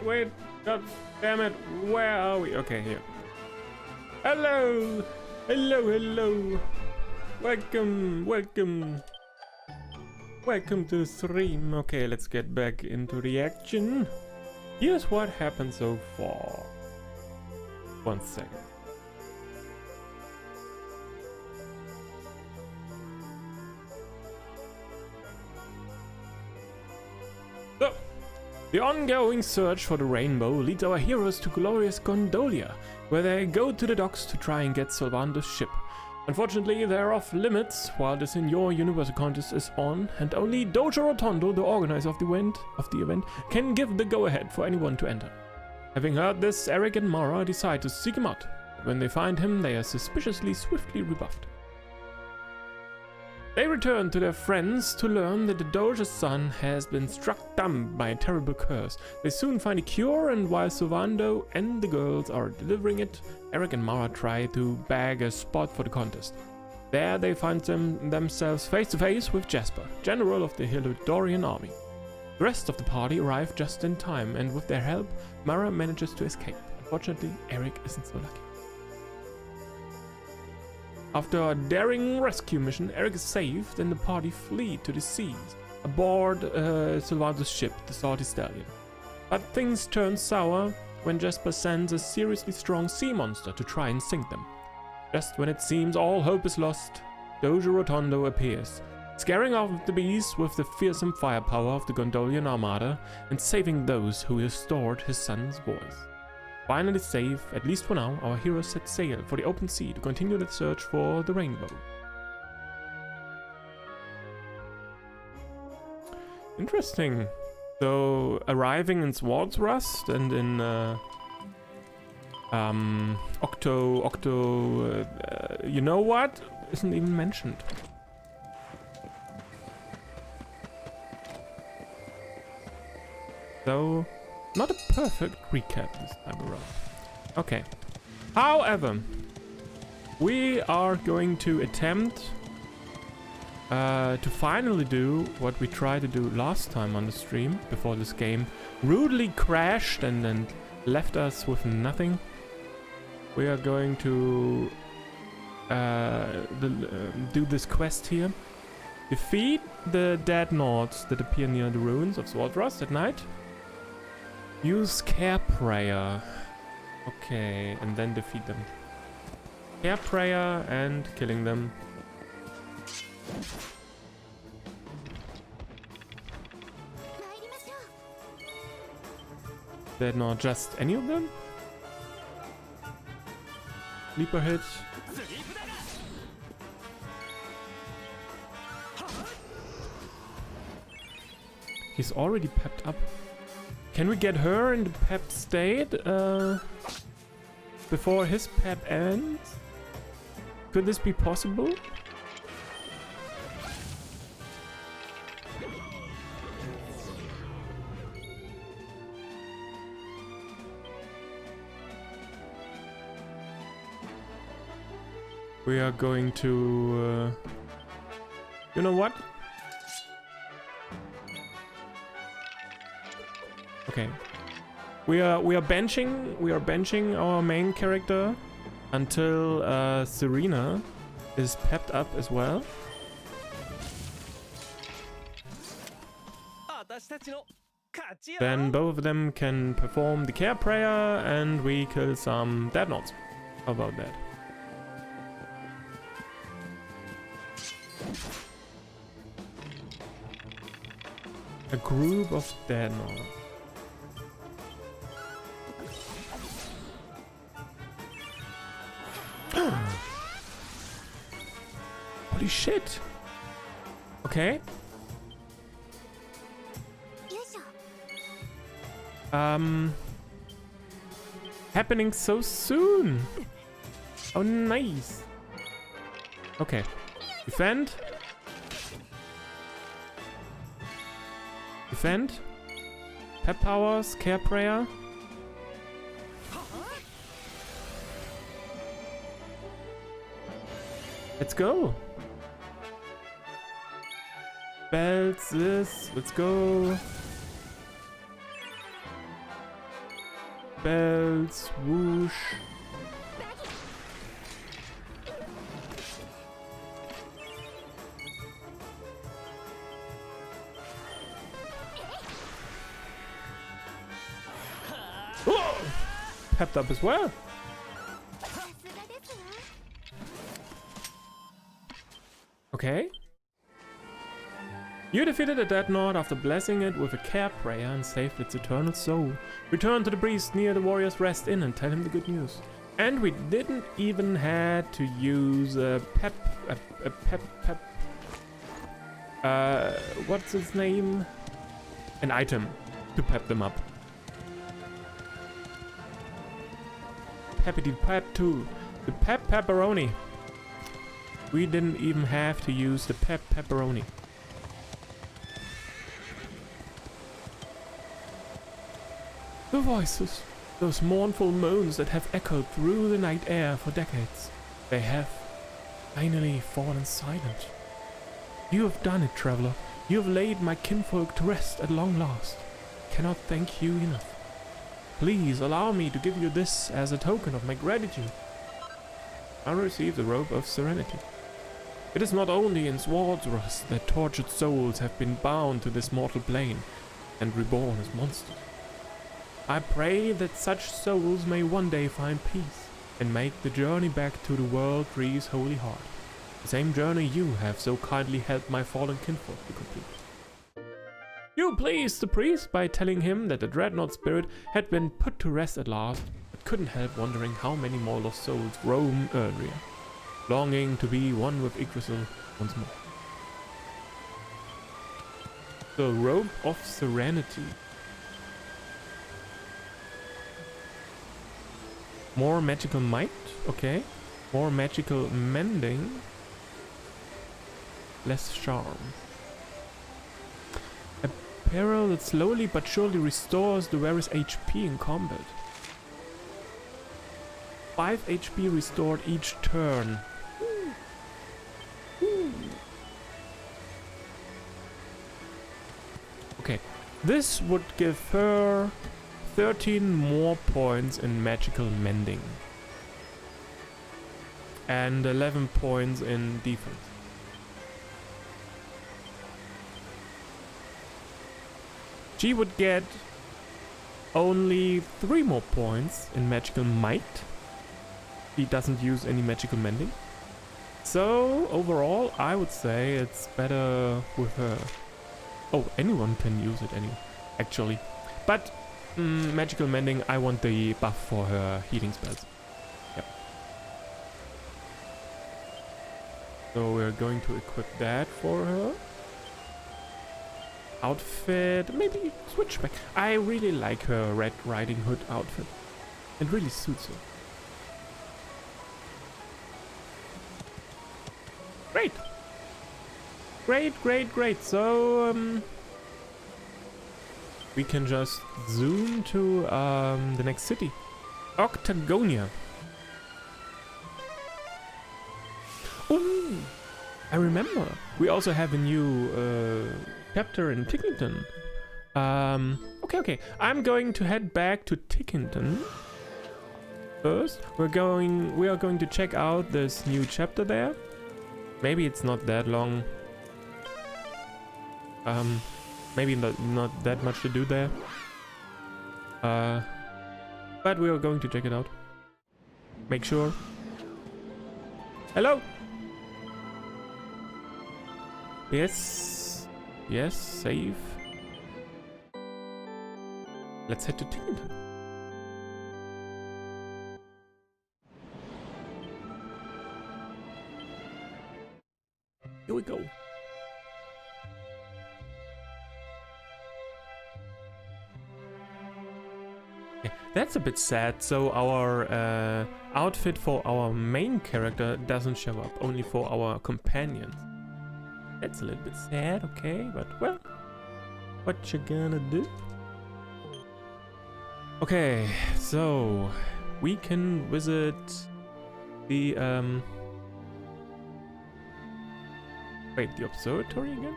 wait. God damn it. Where are we? Okay, here. Hello. Hello. Welcome. Welcome to the stream. Okay, let's get back into the action. Here's what happened so far. 1 second. So, the ongoing search for the rainbow leads our heroes to glorious Gondolia, where they go to the docks to try and get Sylvando's ship. Unfortunately, they're off limits while the Senior Universal Contest is on, and only Dojo Rotondo, the organizer of the event, can give the go-ahead for anyone to enter. Having heard this, Eric and Mara decide to seek him out. When they find him, they are swiftly rebuffed. They return to their friends to learn that the Doge's son has been struck dumb by a terrible curse. They soon find a cure, and while Sylvando and the girls are delivering it, Eric and Mara try to bag a spot for the contest. There they find themselves face to face with Jasper, general of the Heliodorian army. The rest of the party arrive just in time, and with their help, Mara manages to escape. Unfortunately, Eric isn't so lucky. After a daring rescue mission, Eric is saved and the party flee to the seas aboard Sylvando's ship, the Salty Stallion. But things turn sour when Jasper sends a seriously strong sea monster to try and sink them. Just when it seems all hope is lost, Dojo Rotondo appears, scaring off the beast with the fearsome firepower of the Gondolian armada and saving those who restored his son's voice. Finally safe, at least for now, our heroes set sail for the open sea to continue the search for the rainbow. Interesting. So, arriving in Swordsrust and in you know what? Isn't even mentioned. So, not a perfect recap this time around. Okay. However, we are going to attempt to finally do what we tried to do last time on the stream before this game rudely crashed and left us with nothing. We are going to do this quest here. Defeat the dead Nords that appear near the ruins of Swordsrust at night. Use Care Prayer. Okay, and then defeat them. Care Prayer and killing them. They're not just any of them? Leaper hit. He's already pepped up. Can we get her in the pep state before his pep ends? Could this be possible? We are going to... you know what? Okay, we are benching our main character until Serena is pepped up as well. Then both of them can perform the Care Prayer and we kill some Dead Nords. How about that? A group of Dead Nords. Holy shit. Okay. Happening so soon. Oh, nice. Okay. Defend. Defend. Pep powers. Care Prayer. Let's go. Belts this. Let's go. Bells, whoosh. Oh! Pepped up as well. Okay. You defeated a Dreadnought after blessing it with a care prayer and saved its eternal soul. Return to the priest near the warrior's rest inn and tell him the good news. And we didn't even had to use what's its name? An item to pep them up. Peppity Pep 2. The Pep Pepperoni. We didn't even have to use the Pep Pepperoni. The voices, those mournful moans that have echoed through the night air for decades, they have finally fallen silent. You have done it, traveler. You have laid my kinfolk to rest at long last. Cannot thank you enough. Please allow me to give you this as a token of my gratitude. I receive the robe of serenity. It is not only in Swordsrust that tortured souls have been bound to this mortal plane and reborn as monsters. I pray that such souls may one day find peace and make the journey back to the World Tree's holy heart. The same journey you have so kindly helped my fallen kinfolk to complete. You pleased the priest by telling him that the Dreadnought spirit had been put to rest at last, but couldn't help wondering how many more lost souls roam Erdrea, longing to be one with Yggdrasil once more. The Robe of Serenity. More magical might, okay. More magical mending. Less charm. Apparel that slowly but surely restores the wearer's HP in combat. 5 HP restored each turn. Okay, this would give her 13 more points in magical mending and 11 points in defense. She would get only 3 more points in magical might. He doesn't use any magical mending. So overall I would say it's better with her. Oh, anyone can use it actually. But magical mending, I want the buff for her healing spells. Yep. So we're going to equip that for her. Outfit, maybe switch back. I really like her Red Riding Hood outfit. It really suits her. Great. Great. So, we can just zoom to the next city. Octagonia. Oh, I remember. We also have a new chapter in Tickington. Okay. I'm going to head back to Tickington. First, we are going to check out this new chapter there. Maybe it's not that long. Maybe not that much to do there. But we are going to check it out. Make sure. Hello? Yes, save. Let's head to Tickington. Here we go. That's a bit sad. So our outfit for our main character doesn't show up, only for our companions. That's a little bit sad, okay, but well, what you gonna do? Okay, so we can visit the wait, the observatory again?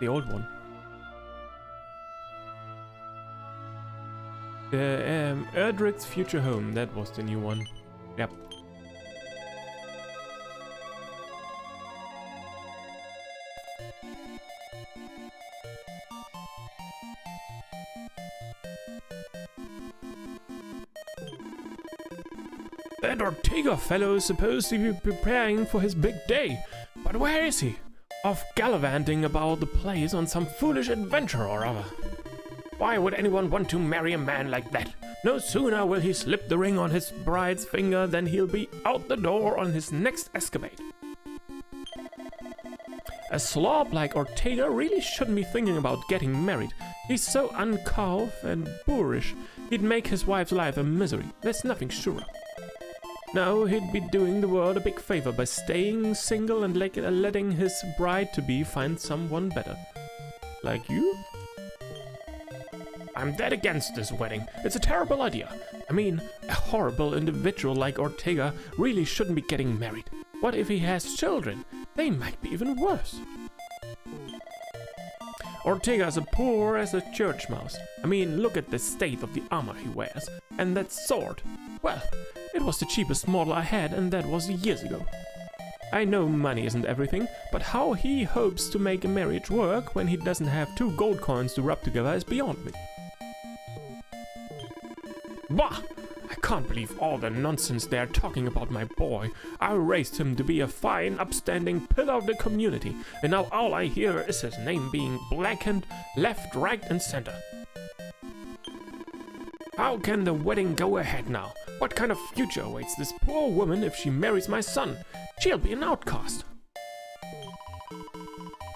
The old one. Erdrick's future home. That was the new one. Yep. That Ortega fellow is supposed to be preparing for his big day. But where is he? Off gallivanting about the place on some foolish adventure or other. Why would anyone want to marry a man like that? No sooner will he slip the ring on his bride's finger than he'll be out the door on his next escapade. A slob like Ortega really shouldn't be thinking about getting married. He's so uncouth and boorish, he'd make his wife's life a misery. There's nothing surer. No, he'd be doing the world a big favor by staying single and letting his bride-to-be find someone better. Like you? I'm dead against this wedding. It's a terrible idea. I mean, a horrible individual like Ortega really shouldn't be getting married. What if he has children? They might be even worse. Ortega's as poor as a church mouse. I mean, look at the state of the armor he wears. And that sword. Well, it was the cheapest model I had, and that was years ago. I know money isn't everything, but how he hopes to make a marriage work when he doesn't have 2 gold coins to rub together is beyond me. Bah! I can't believe all the nonsense they're talking about my boy. I raised him to be a fine, upstanding pillar of the community, and now all I hear is his name being blackened left, right, and center. How can the wedding go ahead now? What kind of future awaits this poor woman if she marries my son? She'll be an outcast.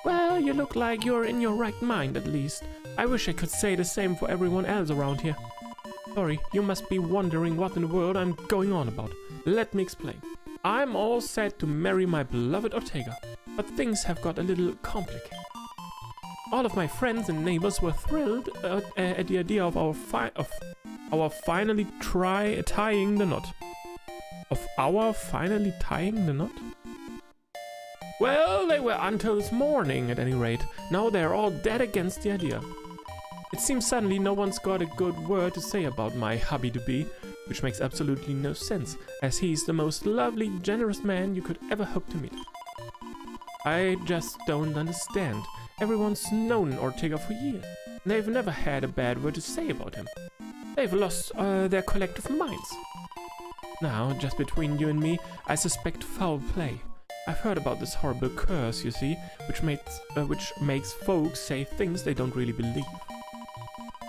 Well, you look like you're in your right mind, at least. I wish I could say the same for everyone else around here. Sorry, you must be wondering what in the world I'm going on about. Let me explain. I'm all set to marry my beloved Ortega, but things have got a little complicated. All of my friends and neighbors were thrilled at the idea of our finally tying the knot. Of our finally tying the knot? Well, they were until this morning, at any rate. Now they're all dead against the idea. It seems suddenly no one's got a good word to say about my hubby-to-be, which makes absolutely no sense, as he's the most lovely, generous man you could ever hope to meet. I just don't understand. Everyone's known Ortega for years, and they've never had a bad word to say about him. They've lost their collective minds. Now, just between you and me, I suspect foul play. I've heard about this horrible curse, you see, which makes folks say things they don't really believe.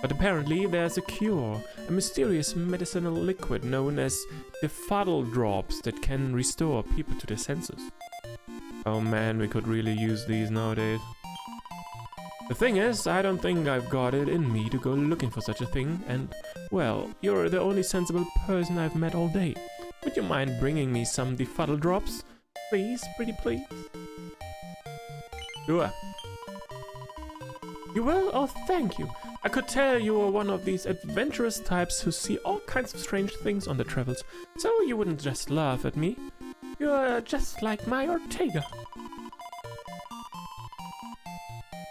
But apparently there's a cure, a mysterious medicinal liquid known as the fuddle drops that can restore people to their senses. Oh man, we could really use these nowadays. The thing is, I don't think I've got it in me to go looking for such a thing, and, well, you're the only sensible person I've met all day. Would you mind bringing me some defuddle drops? Please, pretty please? Sure. You will? Oh, thank you. I could tell you were one of these adventurous types who see all kinds of strange things on their travels, so you wouldn't just laugh at me. You're just like my Ortega.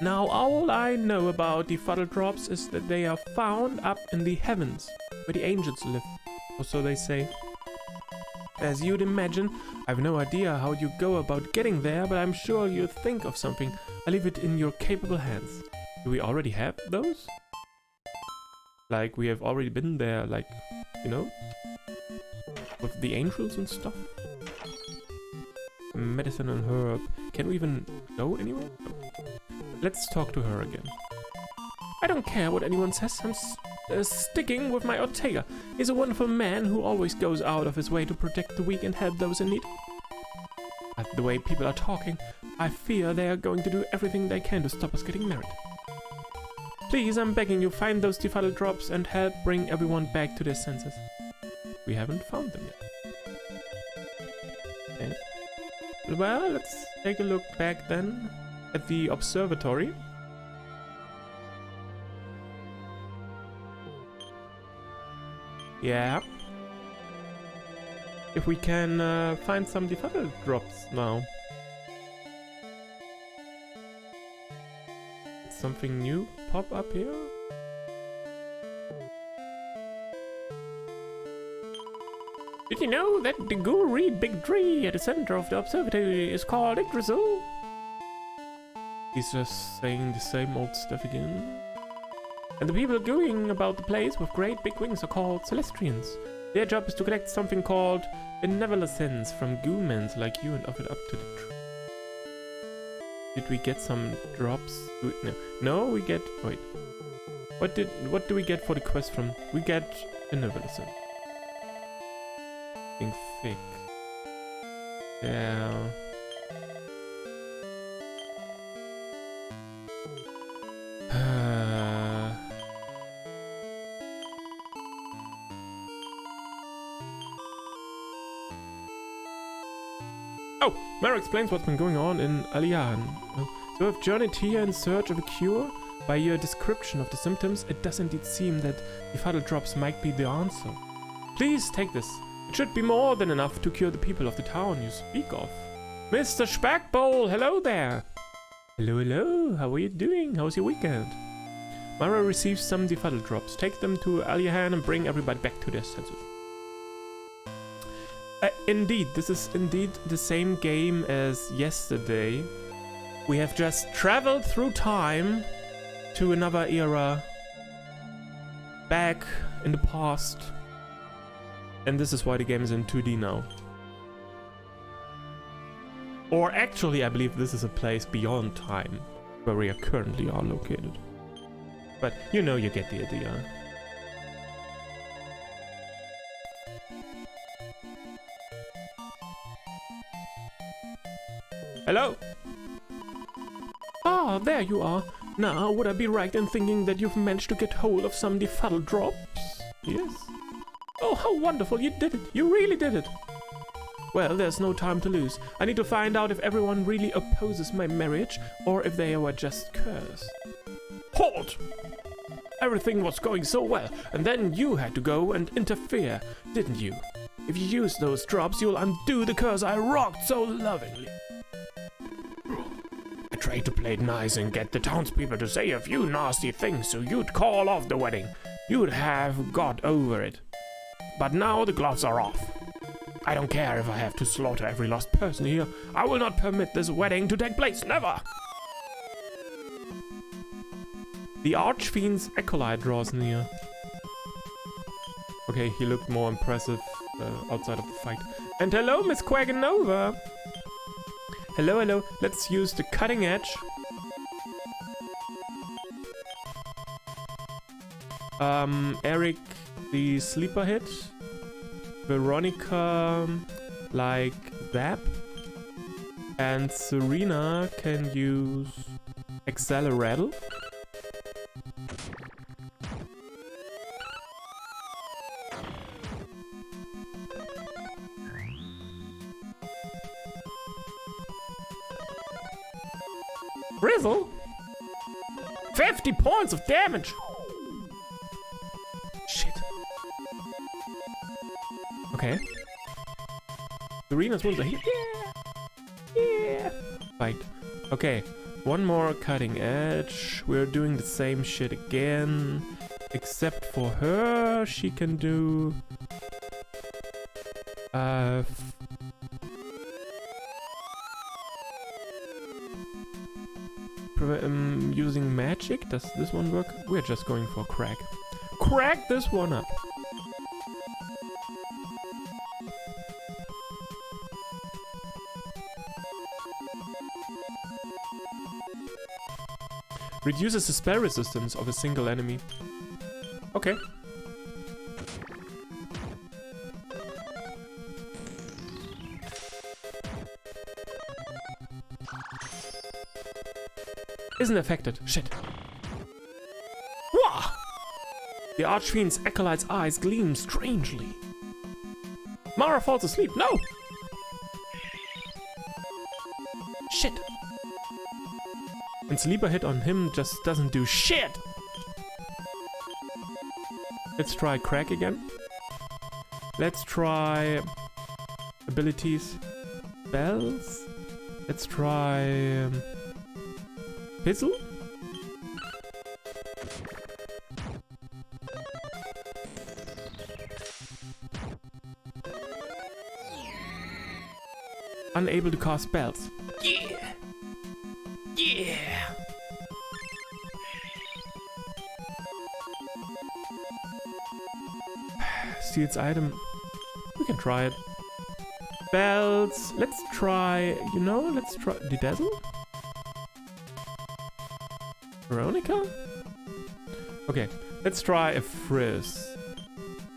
Now, all I know about the fuddle drops is that they are found up in the heavens, where the angels live, or so they say. As you'd imagine, I've no idea how you go about getting there, but I'm sure you'll think of something. I'll leave it in your capable hands. Do we already have those? Like, we have already been there, like, you know? With the angels and stuff? Medicine and herb. Can we even go anywhere? No. Let's talk to her again. I don't care what anyone says. I'm sticking with my Ortega. He's a wonderful man who always goes out of his way to protect the weak and help those in need. But the way people are talking, I fear they are going to do everything they can to stop us getting married. Please, I'm begging you, find those defuddle drops and help bring everyone back to their senses. We haven't found them yet. Okay. Well, let's take a look back then at the observatory. Yeah. If we can find some defuddle drops now. Something new pop up here? Did you know that the Guri big tree at the center of the observatory is called Yggdrasil? He's just saying the same old stuff again. And the people going about the place with great big wings are called Celestrians. Their job is to collect something called benevolence from goomans like you and offer it up to the tree. Did we get some drops? No, we get... Wait. What do we get for the quest from... We get benevolence. Being fake. Yeah. Oh, Mara explains what's been going on in Alian. So I've journeyed here in search of a cure. By your description of the symptoms, it does indeed seem that the fuddle drops might be the answer. Please take this. It should be more than enough to cure the people of the town you speak of. Mr. Spackbowl, hello there! Hello, hello, how are you doing? How's your weekend? Mara receives some Defuddle drops. Take them to Alihan and bring everybody back to their senses. Indeed, this is indeed the same game as yesterday. We have just traveled through time to another era, back in the past. And this is why the game is in 2D now. Or actually, I believe this is a place beyond time, where we currently are located. But you know, you get the idea. Hello? Ah, there you are. Now, would I be right in thinking that you've managed to get hold of some Defuddle drops? Yes. Oh, how wonderful, you did it. You really did it. Well, there's no time to lose. I need to find out if everyone really opposes my marriage, or if they were just cursed. Halt! Everything was going so well, and then you had to go and interfere, didn't you? If you use those drops, you'll undo the curse I rocked so lovingly. I tried to play it nice and get the townspeople to say a few nasty things so you'd call off the wedding. You'd have got over it. But now the gloves are off. I don't care if I have to slaughter every last person here. I will not permit this wedding to take place, never! The Archfiend's acolyte draws near. Okay, he looked more impressive outside of the fight. And hello, Miss Quaganova! Hello, hello. Let's use the cutting edge. Eric, the sleeper hit. Veronica, like Zap. And Serena can use Acceleratle. Frizzle? 50 points of damage! Shit. Okay. Serena's wounds are healed. Yeah! Yeah! Fight. Okay. One more cutting edge. We're doing the same shit again. Except for her, she can do... using magic? Does this one work? We're just going for crack. Crack this one up! Reduces the spell resistance of a single enemy. Okay. Isn't affected. Shit. Wah! The Archfiend's acolyte's eyes gleam strangely. Mara falls asleep. No! Shit. And sleeper hit on him just doesn't do shit. Let's try crack again. Let's try abilities. Spells. Let's try Fizzle? Unable to cast spells. Yeah! Yeah! See its item. We can try it. Spells. Let's try, you know, let's try the Dazzle. Veronica? Okay, let's try a Frizz.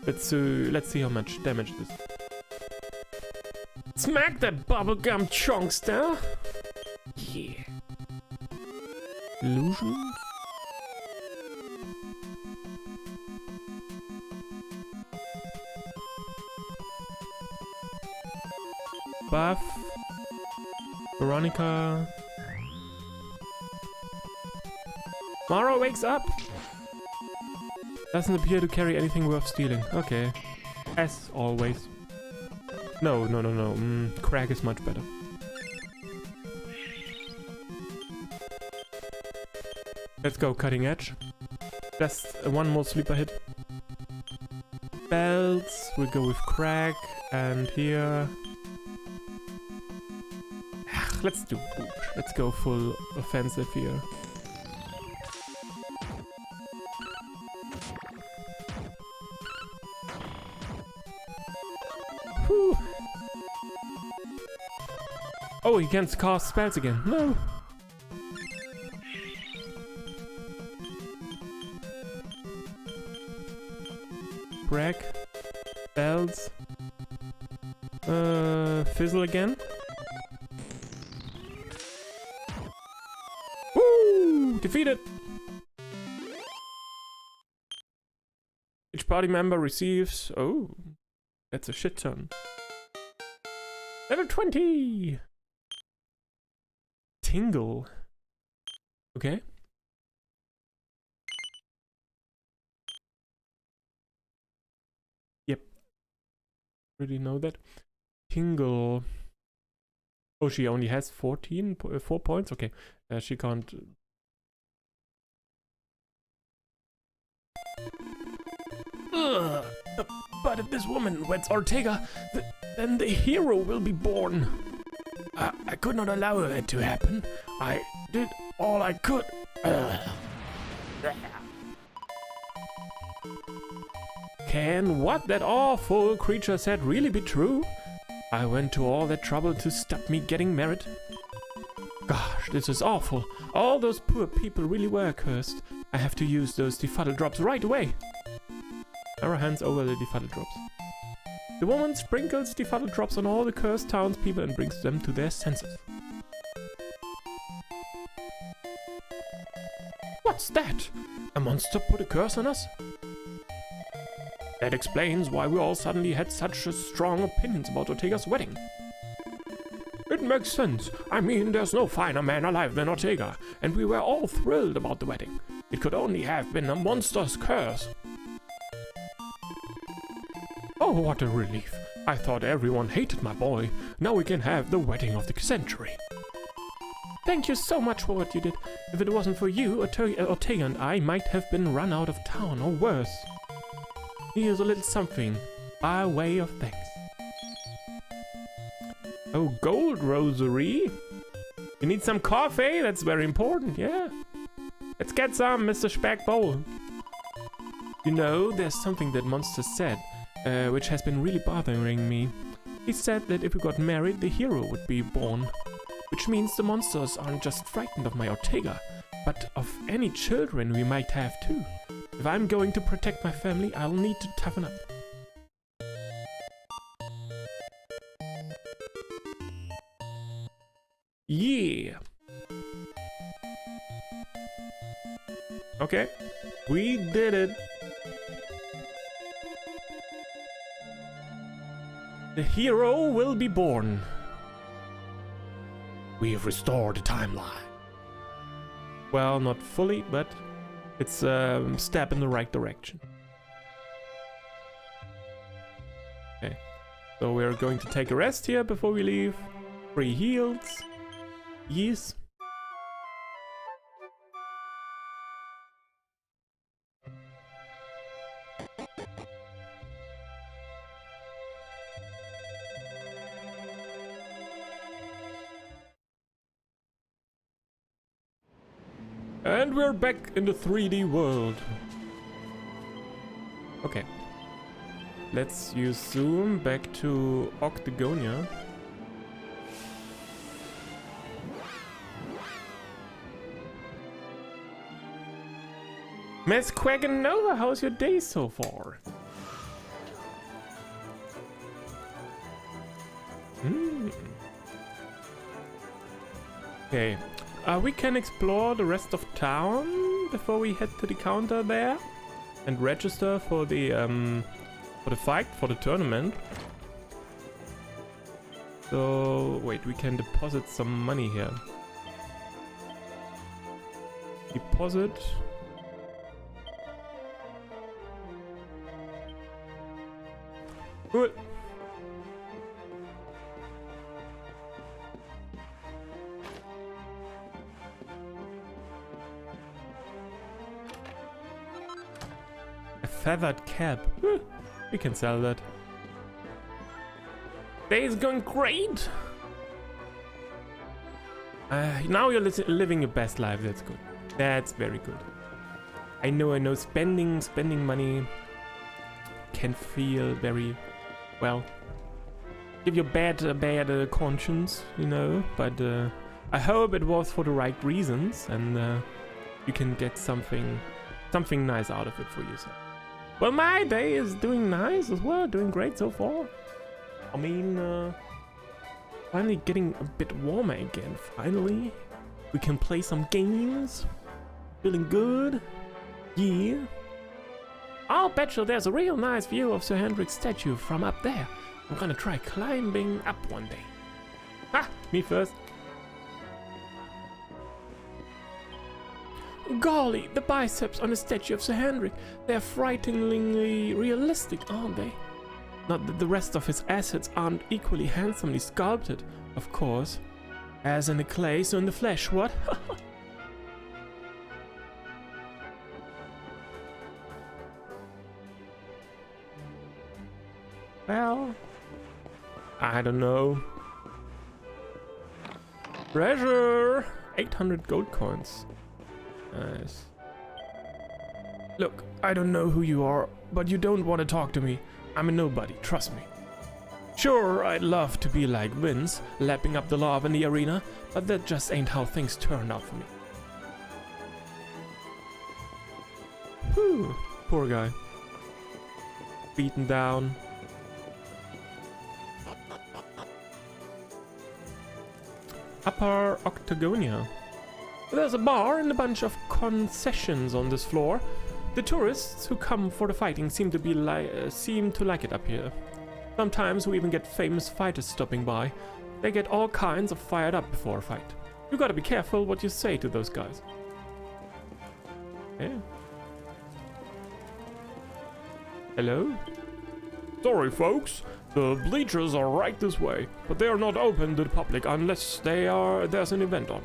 Let's see how much damage this. Smack that bubblegum chunkster! Yeah. Illusion? Buff. Veronica. Mara wakes up! Doesn't appear to carry anything worth stealing. Okay. As always. No. Crag is much better. Let's go cutting edge. Just one more sleeper hit. Belts. We'll go with Crag. And here... Let's do Booch. Let's go full offensive here. Whew. Oh, he can't cast spells again. No. Crack. Spells. Fizzle again. Woo! Defeated! Each party member receives... Oh. That's a shit ton. Level 20! Tingle. Okay. Yep. Already know that. Tingle. Oh, she only has 4 points? Okay. She can't... Ugh. But if this woman weds Ortega, then the hero will be born. I could not allow it to happen. I did all I could. Can what that awful creature said really be true? I went to all that trouble to stop me getting married. Gosh, this is awful. All those poor people really were cursed. I have to use those Defuddle drops right away. Mara hands over the Defuddle drops. The woman sprinkles Defuddle drops on all the cursed townspeople and brings them to their senses. What's that? A monster put a curse on us? That explains why we all suddenly had such strong opinions about Ortega's wedding. It makes sense. I mean, there's no finer man alive than Ortega, and we were all thrilled about the wedding. It could only have been a monster's curse. Oh, what a relief. I thought everyone hated my boy. Now we can have the wedding of the century. Thank you so much for what you did. If it wasn't for you, Ortega and I might have been run out of town, or worse. Here's a little something, by way of thanks. Oh, gold rosary. You need some coffee? That's very important, yeah. Let's get some, Mr. Speck Bowl. You know, there's something that Monster said, which has been really bothering me. He said that if we got married, the hero would be born. Which means the monsters aren't just frightened of my Ortega, but of any children we might have too. If I'm going to protect my family, I'll need to toughen up. Yeah! Okay, we did it! The hero will be born. We have restored the timeline. Well, not fully, but it's a step in the right direction. Okay, so we're going to take a rest here before we leave. 3 heals. Yes. And we're back in the 3D world. Okay. Let's use zoom back to Octagonia. Miss Quagganova, how's your day so far? Okay. We can explore the rest of town before we head to the counter there and register for the fight, for the tournament. So wait, we can deposit some money here. Deposit. Cool. A feathered cap. We can sell that. Day is going great. Now you're living your best life. That's good. That's very good. I know. Spending money can feel very, well, give you a bad conscience, you know. But I hope it was for the right reasons, and you can get something nice out of it for yourself. Well, my day is doing nice as well, doing great so far. I mean, finally getting a bit warmer again. Finally, we can play some games. Feeling good. Yeah. I'll bet you there's a real nice view of Sir Hendrik's statue from up there. I'm gonna try climbing up one day. Ah, me first. Golly, the biceps on the statue of Sir Hendrik. They're frighteningly realistic, aren't they? Not that the rest of his assets aren't equally handsomely sculpted, of course. As in the clay, so in the flesh, what? Well, I don't know. Treasure! 800 gold coins. Nice. Look, I don't know who you are, but you don't want to talk to me. I'm a nobody, trust me. Sure, I'd love to be like Vince, lapping up the lava in the arena, but that just ain't how things turned out for me. Whew, poor guy. Beaten down. Upper Octagonia. There's a bar and a bunch of concessions on this floor. The tourists who come for the fighting seem to like it up here. Sometimes we even get famous fighters stopping by. They get all kinds of fired up before a fight. You gotta be careful what you say to those guys. Yeah. Hello? Sorry folks, the bleachers are right this way, but they are not open to the public unless there's an event on.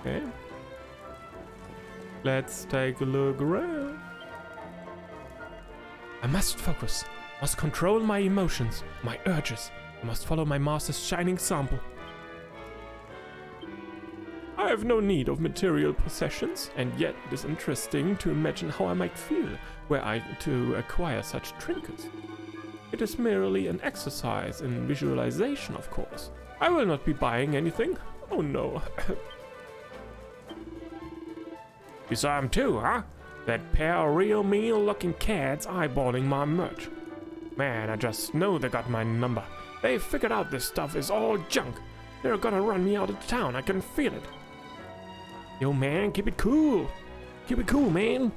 Okay. Let's take a look around. I must focus, must control my emotions, my urges. I must follow my master's shining example. I have no need of material possessions, and yet it is interesting to imagine how I might feel were I to acquire such trinkets. It is merely an exercise in visualization, of course. I will not be buying anything. Oh no. You saw him too, huh? That pair of real mean-looking cats eyeballing my merch. Man, I just know they got my number. They figured out this stuff is all junk. They're gonna run me out of town, I can feel it. Yo man, keep it cool. Keep it cool, man.